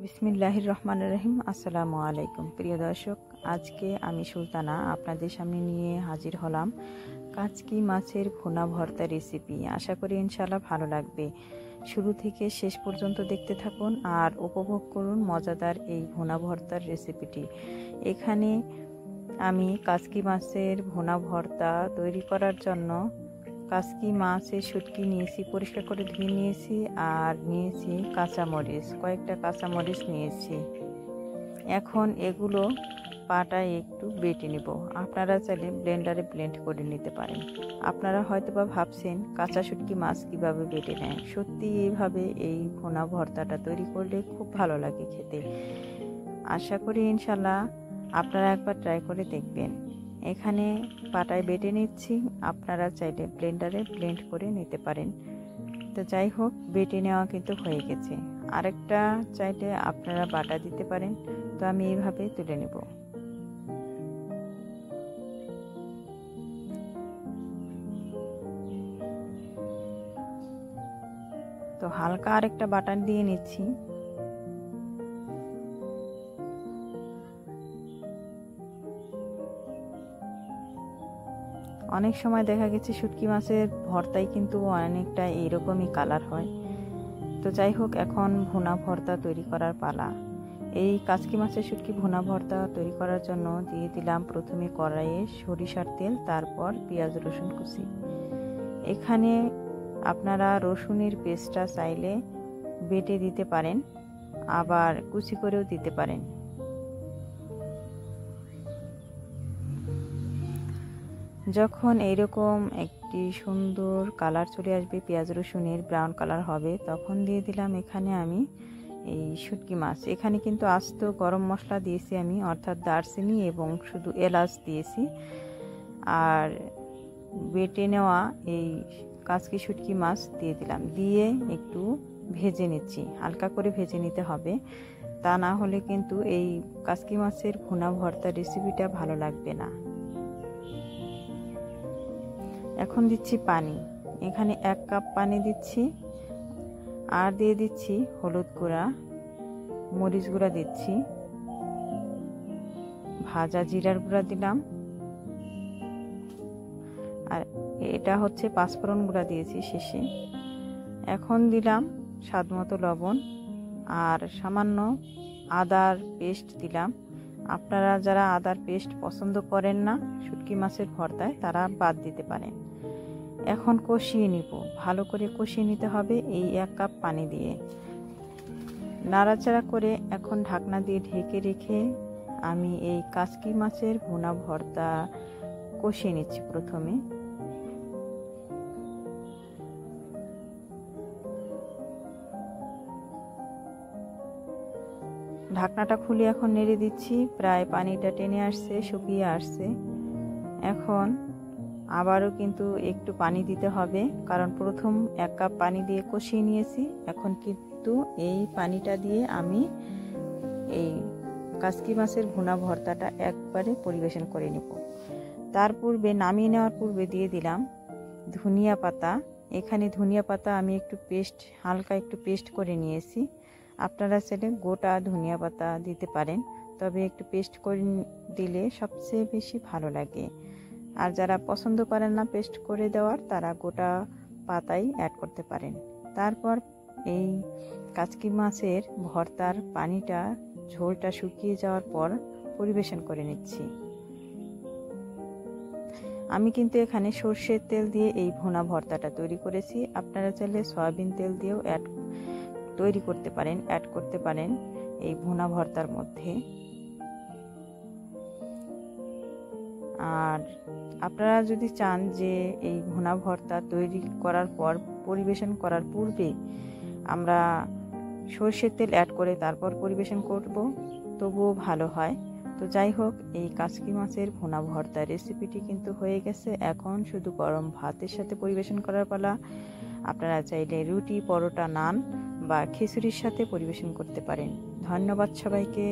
বিসমিল্লাহির রহমানির রহিম। আসসালামু আলাইকুম প্রিয় দর্শক, আজকে আমি সুলতানা আপনাদের সামনে নিয়ে হাজির হলাম কাচকি মাছের ভুনা ভর্তা রেসিপি। আশা করি ইনশাআল্লাহ ভালো লাগবে। শুরু থেকে শেষ পর্যন্ত দেখতে থাকুন আর উপভোগ করুন মজাদার এই ভুনা ভর্তার রেসিপিটি। এখানে আমি কাচকি মাছের ভুনা ভর্তা তৈরি করার জন্য কাচকি মাছের শুটকি নিয়েছি, পরিষ্কার করে ধুয়ে নিয়েছি, আর নিয়েছি কাঁচামরিচ, কয়েকটা কাঁচামরিচ নিয়েছি। এখন এগুলো পাটায় একটু বেটে নিব। আপনারা চাইলে ব্লেন্ডারে ব্লেন্ড করে নিতে পারেন। আপনারা হয়তোবা ভাবছেন কাঁচা শুটকি মাছ কিভাবে বেটে নেয়। সত্যি এইভাবে এই ভুনা ভর্তাটা তৈরি করলে খুব ভালো লাগে খেতে। আশা করি ইনশাল্লাহ আপনারা একবার ট্রাই করে দেখবেন। এখানে পাটায় বেটে নিচ্ছি, আপনারা চাইলে ব্লেন্ডারে ব্লেন্ড করে নিতে পারেন। তো যাই হোক, বেটে নেওয়া কিন্তু হয়ে গেছে। আরেকটা চাইলে আপনারা বাটা দিতে পারেন। তো আমি এইভাবে তুলে নেব। তো হালকা আরেকটা বাটা দিয়ে নিচ্ছি। অনেক সময় দেখা গেছে শুটকি মাছের ভর্তায় কিন্তু অনেকটা এইরকমই কালার হয়। তো যাই হোক, এখন ভুনা ভর্তা তৈরি করার পালা। এই কাচকি মাছের শুটকি ভুনা ভর্তা তৈরি করার জন্য দিয়ে দিলাম প্রথমে কড়াইয়ে সরিষার তেল, তারপর পেঁয়াজ রসুন কুচি। এখানে আপনারা রসুনের পেস্টটা চাইলে বেটে দিতে পারেন, আবার কুচি করেও দিতে পারেন। যখন এইরকম একটি সুন্দর কালার চলে আসবে, পেঁয়াজ রসুনের ব্রাউন কালার হবে, তখন দিয়ে দিলাম এখানে আমি এই শুটকি মাছ। এখানে কিন্তু আস্ত গরম মশলা দিয়েছি আমি, অর্থাৎ দারচিনি এবং শুধু এলাচ দিয়েছি। আর বেটে নেওয়া এই কাচকি শুটকি মাছ দিয়ে দিলাম, দিয়ে একটু ভেজে নিচ্ছি। হালকা করে ভেজে নিতে হবে, তা না হলে কিন্তু এই কাচকি মাছের ভুনা ভর্তা রেসিপিটা ভালো লাগবে না। এখন দিচ্ছি পানি। এখানে 1 কাপ পানি দিচ্ছি, আর দিয়ে দিচ্ছি হলুদ গুঁড়া, মরিচ গুঁড়া দিচ্ছি, ভাজা জিরার গুঁড়া দিলাম, আর এটা হচ্ছে পাঁচফোড়ন গুঁড়া দিয়েছি শেষে। এখন দিলাম স্বাদ মতো লবণ, আর সামান্য আদার পেস্ট দিলাম। আপনারা যারা আদার পেস্ট পছন্দ করেন না শুটকি মাছের ভর্তায়, তারা বাদ দিতে পারেন। এখন কষিয়ে নিব, ভালো করে কষিয়ে নিতে হবে এই 1 কাপ পানি দিয়ে। নাড়াচাড়া করে এখন ঢাকনা দিয়ে ঢেকে রেখে আমি এই কাচকি মাছের ভুনা ভর্তা কষিয়ে নিচ্ছি। প্রথমে ঢাকনাটা খুলে এখন নেড়ে দিচ্ছি। প্রায় পানিটা টেনে আসছে, শুকিয়ে আসছে। এখন আবারও কিন্তু একটু পানি দিতে হবে, কারণ প্রথম 1 কাপ পানি দিয়ে কষিয়ে নিয়েছি। এখন কিন্তু এই পানিটা দিয়ে আমি এই কাচকি মাছের ভুনা ভর্তাটা একবারে পরিবেশন করে নেব। তার পূর্বে, নামিয়ে নেওয়ার পূর্বে দিয়ে দিলাম ধনিয়া পাতা। এখানে ধনিয়া পাতা আমি একটু হালকা একটু পেস্ট করে নিয়েছি। আপনারা চাইলে গোটা ধনিয়া পাতা দিতে পারেন, তবে একটু পেস্ট করে দিলে সবচেয়ে বেশি ভালো লাগে। আর যারা পছন্দ করেন না পেস্ট করে দেওয়ার, তারা গোটা পাতাই অ্যাড করতে পারেন। তারপর এই কাচকি মাছের ভর্তার পানিটা, ঝোলটা শুকিয়ে যাওয়ার পর পরিবেশন করে নিচ্ছি। আমি কিন্তু এখানে সরষের তেল দিয়ে এই ভুনা ভর্তাটা তৈরি করেছি। আপনারা চাইলে সয়াবিন তেল দিয়েও অ্যাড করতে পারেন এই ভুনা ভর্তার মধ্যে। আর আপনারা যদি চান যে এই ভুনা ভর্তা তৈরি করার পর পরিবেশন করার পূর্বে আমরা সরষের তেল অ্যাড করে তারপর পরিবেশন করব, তবুও ভালো হয়। তো যাই হোক, এই কাচকি মাছের ভুনা ভর্তা রেসিপিটি কিন্তু হয়ে গেছে। এখন শুধু গরম ভাতের সাথে পরিবেশন করার পালা। আপনারা চাইলে রুটি, পরোটা, নান বা খিচুড়ির সাথে পরিবেশন করতে পারেন। ধন্যবাদ সবাইকে।